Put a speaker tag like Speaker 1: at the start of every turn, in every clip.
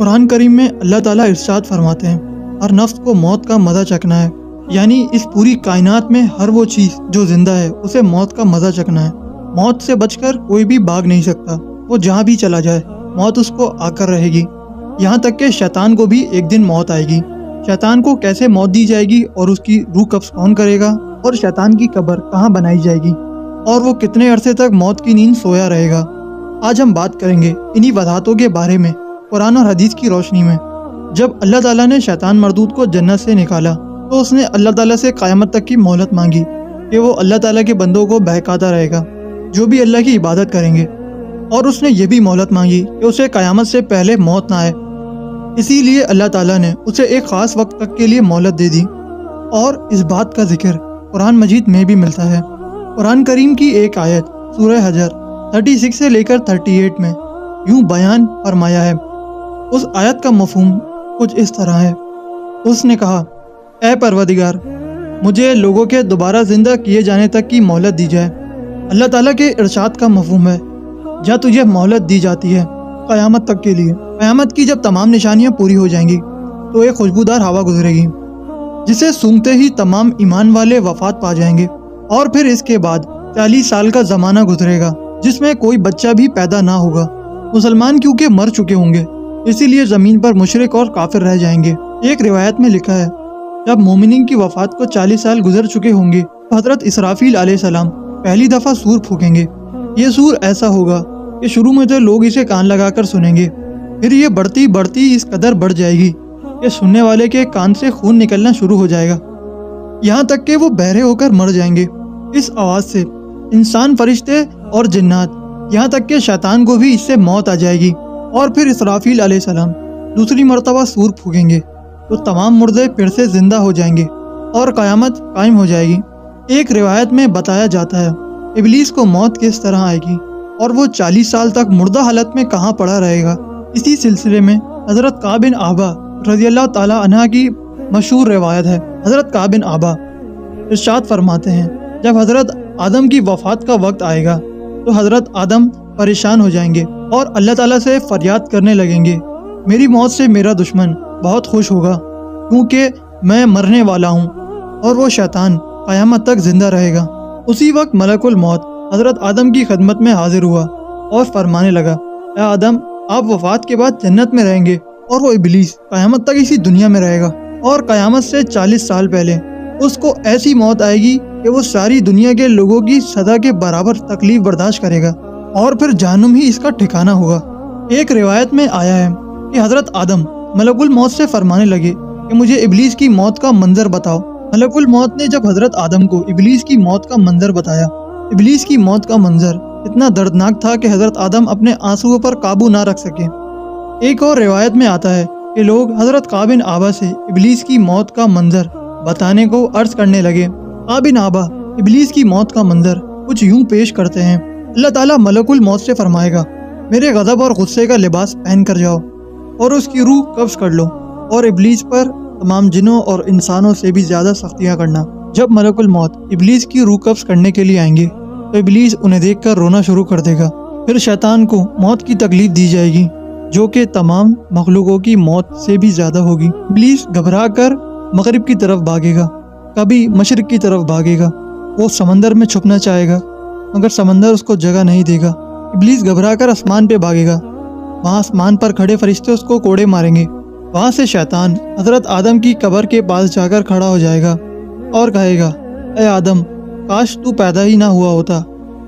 Speaker 1: قرآن کریم میں اللہ تعالیٰ ارشاد فرماتے ہیں، ہر نفس کو موت کا مزہ چکھنا ہے، یعنی اس پوری کائنات میں ہر وہ چیز جو زندہ ہے اسے موت کا مزہ چکھنا ہے۔ موت سے بچ کر کوئی بھی بھاگ نہیں سکتا، وہ جہاں بھی چلا جائے موت اس کو آ کر رہے گی، یہاں تک کہ شیطان کو بھی ایک دن موت آئے گی۔ شیطان کو کیسے موت دی جائے گی اور اس کی روح قبض کون کرے گا، اور شیطان کی قبر کہاں بنائی جائے گی، اور وہ کتنے عرصے تک موت کی نیند سویا رہے گا، آج ہم بات کریں گے انہی وضاحتوں کے بارے میں قرآن اور حدیث کی روشنی میں۔ جب اللہ تعالیٰ نے شیطان مردود کو جنت سے نکالا تو اس نے اللہ تعالیٰ سے قیامت تک کی مہلت مانگی کہ وہ اللہ تعالیٰ کے بندوں کو بہکاتا رہے گا جو بھی اللہ کی عبادت کریں گے، اور اس نے یہ بھی مہلت مانگی کہ اسے قیامت سے پہلے موت نہ آئے۔ اسی لیے اللہ تعالیٰ نے اسے ایک خاص وقت تک کے لیے مہلت دے دی، اور اس بات کا ذکر قرآن مجید میں بھی ملتا ہے۔ قرآن کریم کی ایک آیت سورہ حجر 36 سے لے کر 38 میں یوں بیان فرمایا ہے۔ اس آیت کا مفہوم کچھ اس طرح ہے، اس نے کہا، اے پروردگار، مجھے لوگوں کے دوبارہ زندہ کیے جانے تک کی مہلت دی جائے۔ اللہ تعالیٰ کے ارشاد کا مفہوم ہے، جہاں تجھے مہلت دی جاتی ہے قیامت تک کے لیے۔ قیامت کی جب تمام نشانیاں پوری ہو جائیں گی تو ایک خوشبودار ہوا گزرے گی جسے سونگتے ہی تمام ایمان والے وفات پا جائیں گے، اور پھر اس کے بعد 40 سال کا زمانہ گزرے گا جس میں کوئی بچہ بھی پیدا نہ ہوگا۔ مسلمان کیونکہ مر چکے ہوں گے اسی لیے زمین پر مشرک اور کافر رہ جائیں گے۔ ایک روایت میں لکھا ہے، جب مومنین کی وفات کو 40 سال گزر چکے ہوں گے تو حضرت اسرافیل علیہ السلام پہلی دفعہ سور پھونکیں گے۔ یہ سور ایسا ہوگا کہ شروع میں تو لوگ اسے کان لگا کر سنیں گے، پھر یہ بڑھتی بڑھتی اس قدر بڑھ جائے گی کہ سننے والے کے کان سے خون نکلنا شروع ہو جائے گا، یہاں تک کہ وہ بہرے ہو کر مر جائیں گے۔ اس آواز سے انسان، فرشتے اور جنات، یہاں تک کہ شیطان کو بھی اس سے موت آ جائے گی، اور پھر اسرافیل علیہ السلام دوسری مرتبہ سور پھونکیں گے تو تمام مردے پھر سے زندہ ہو جائیں گے اور قیامت قائم ہو جائے گی۔ ایک روایت میں بتایا جاتا ہے ابلیس کو موت کس طرح آئے گی اور وہ 40 سال تک مردہ حالت میں کہاں پڑا رہے گا۔ اسی سلسلے میں حضرت کعب بن عبا رضی اللہ تعالی عنہ کی مشہور روایت ہے۔ حضرت کعب بن عبا ارشاد فرماتے ہیں، جب حضرت آدم کی وفات کا وقت آئے گا تو حضرت آدم پریشان ہو جائیں گے اور اللہ تعالیٰ سے فریاد کرنے لگیں گے، میری موت سے میرا دشمن بہت خوش ہوگا کیونکہ میں مرنے والا ہوں، اور وہ شیطان قیامت تک زندہ رہے گا۔ اسی وقت ملک الموت حضرت آدم کی خدمت میں حاضر ہوا اور فرمانے لگا، اے آدم، آپ وفات کے بعد جنت میں رہیں گے، اور وہ ابلیس قیامت تک اسی دنیا میں رہے گا، اور قیامت سے 40 سال پہلے اس کو ایسی موت آئے گی کہ وہ ساری دنیا کے لوگوں کی سزا کے برابر تکلیف برداشت کرے گا، اور پھر جہنم ہی اس کا ٹھکانہ ہوگا۔ ایک روایت میں آیا ہے کہ حضرت آدم ملک الموت سے فرمانے لگے کہ مجھے ابلیس کی موت کا منظر بتاؤ۔ ملک الموت نے جب حضرت آدم کو ابلیس کی موت کا منظر بتایا، ابلیس کی موت کا منظر اتنا دردناک تھا کہ حضرت آدم اپنے آنسوؤں پر قابو نہ رکھ سکے۔ ایک اور روایت میں آتا ہے کہ لوگ حضرت کعب بن عبا سے ابلیس کی موت کا منظر بتانے کو عرض کرنے لگے۔ کعب بن عبا ابلیس کی موت کا منظر کچھ یوں پیش کرتے ہیں، اللہ تعالیٰ ملک الموت سے فرمائے گا، میرے غضب اور غصے کا لباس پہن کر جاؤ اور اس کی روح قبض کر لو، اور ابلیس پر تمام جنوں اور انسانوں سے بھی زیادہ سختیاں کرنا۔ جب ملک الموت ابلیس کی روح قبض کرنے کے لیے آئیں گے تو ابلیس انہیں دیکھ کر رونا شروع کر دے گا، پھر شیطان کو موت کی تکلیف دی جائے گی جو کہ تمام مخلوقوں کی موت سے بھی زیادہ ہوگی۔ ابلیس گھبرا کر مغرب کی طرف بھاگے گا، کبھی مشرق کی طرف بھاگے گا، وہ سمندر میں چھپنا چاہے گا مگر سمندر اس کو جگہ نہیں دے گا۔ ابلیس گھبرا کر آسمان پہ بھاگے گا، وہاں آسمان پر کھڑے فرشتے اس کو کوڑے ماریں گے، وہاں سے شیطان حضرت آدم کی قبر کے پاس جا کر کھڑا ہو جائے گا اور کہے گا، اے آدم، کاش تو پیدا ہی نہ ہوا ہوتا،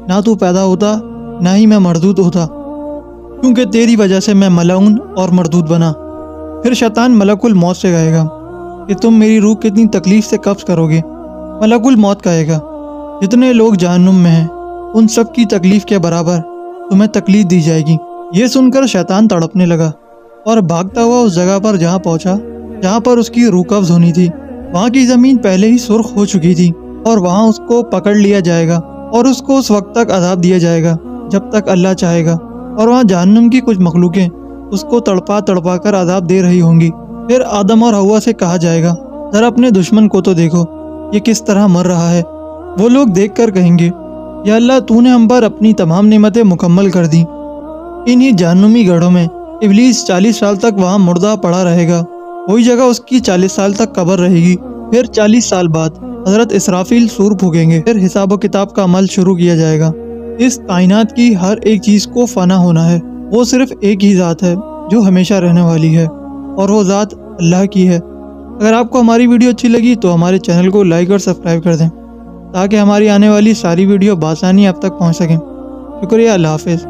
Speaker 1: نہ تو پیدا ہوتا نہ ہی میں مردود ہوتا، کیونکہ تیری وجہ سے میں ملعون اور مردود بنا۔ پھر شیطان ملک الموت سے کہے گا کہ تم میری روح کتنی تکلیف سے قبض کرو گے۔ ملک الموت کہے گا، جتنے لوگ جہنم میں ہیں ان سب کی تکلیف کے برابر تمہیں تکلیف دی جائے گی۔ یہ سن کر شیطان تڑپنے لگا اور بھاگتا ہوا اس جگہ پر جہاں پہنچا جہاں پر اس کی روح قبض ہونی تھی۔ وہاں کی زمین پہلے ہی سرخ ہو چکی تھی، اور وہاں اس کو پکڑ لیا جائے گا اور اس کو اس وقت تک عذاب دیا جائے گا جب تک اللہ چاہے گا، اور وہاں جہنم کی کچھ مخلوقیں اس کو تڑپا تڑپا کر عذاب دے رہی ہوں گی۔ پھر آدم اور حوا سے کہا جائے گا، ذرا اپنے دشمن کو تو دیکھو، یہ کس طرح مر رہا ہے۔ وہ لوگ دیکھ کر کہیں گے، یا اللہ، تو نے ہم پر اپنی تمام نعمتیں مکمل کر دی، انہی جہنمی گڑھوں میں ابلیس 40 سال تک وہاں مردہ پڑا رہے گا، وہی جگہ اس کی 40 سال تک قبر رہے گی۔ پھر 40 سال بعد حضرت اسرافیل سور پھونکیں گے، پھر حساب و کتاب کا عمل شروع کیا جائے گا۔ اس کائنات کی ہر ایک چیز کو فنا ہونا ہے، وہ صرف ایک ہی ذات ہے جو ہمیشہ رہنے والی ہے، اور وہ ذات اللہ کی ہے۔ اگر آپ کو ہماری ویڈیو اچھی لگی تو ہمارے چینل کو لائک اور سبسکرائب کر دیں تاکہ ہماری آنے والی ساری ویڈیو بآسانی آپ تک پہنچ سکیں۔ شکریہ، اللہ حافظ۔